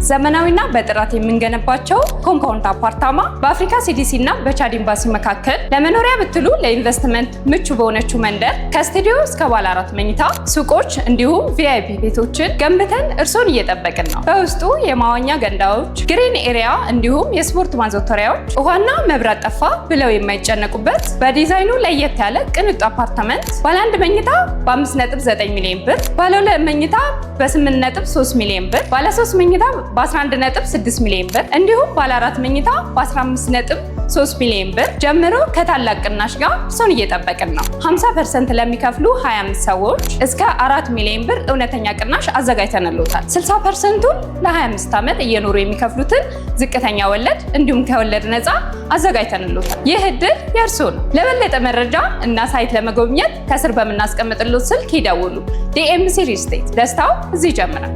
ዘመናዊና በጥራት የምንገነባቸው ኮምፓውንድ አፓርታማ በአፍሪካ ሲዲሲ እና በቻድ ኤምባሲ መካከል ለመኖሪያ ብትሉ ለኢንቨስትመንት ምቹ በሆነችው መንደር ከስቱዲዮ እስከ ባለ 4 መኝታ ሱቆች እንዲሁም ቪአይፒ ቤቶችን ገንብተን እርሶን እየጠበቅን ነው። በውስጡ የመዋኛ ገንዳዎች፣ ግሪን ኤሪያ እንዲሁም የስፖርት ማዘውተሪያዎች፣ ውሃና መብራት ጠፋ ብለው የማይጨነቁበት በዲዛይኑ ለየት ያለ ቅንጡ አፓርትመንት ባለ 1 መኝታ በ5.9 ሚሊዮን ብር፣ ባለ 2 መኝታ በ8.3 ሚሊዮን ብር፣ ባለ 3 መኝታ በ11.6 ሚሊዮን ብር እንዲሁም ባለ 4 መኝታ በ15.3 ሚሊዮን ብር ጀምሮ ከታላቅ ቅናሽ ጋር እርሶን እየጠበቅን ነው። 50% ለሚከፍሉ 25 ሰዎች እስከ 4 ሚሊዮን ብር እውነተኛ ቅናሽ አዘጋጅተንልዎታል። 60%ቱን ለ25 ዓመት እየኖሩ የሚከፍሉትን ዝቅተኛ ወለድ እንዲሁም ከወለድ ነፃ አዘጋጅተንልዎታል። ይህ እድል የእርሶ ነው። ለበለጠ መረጃ እና ሳይት ለመጎብኘት ከስር በምናስቀምጥልዎት ስልክ ይደውሉ። ዲኤምሲ ሪል ስቴት፣ ደስታው እዚህ ይጀምራል።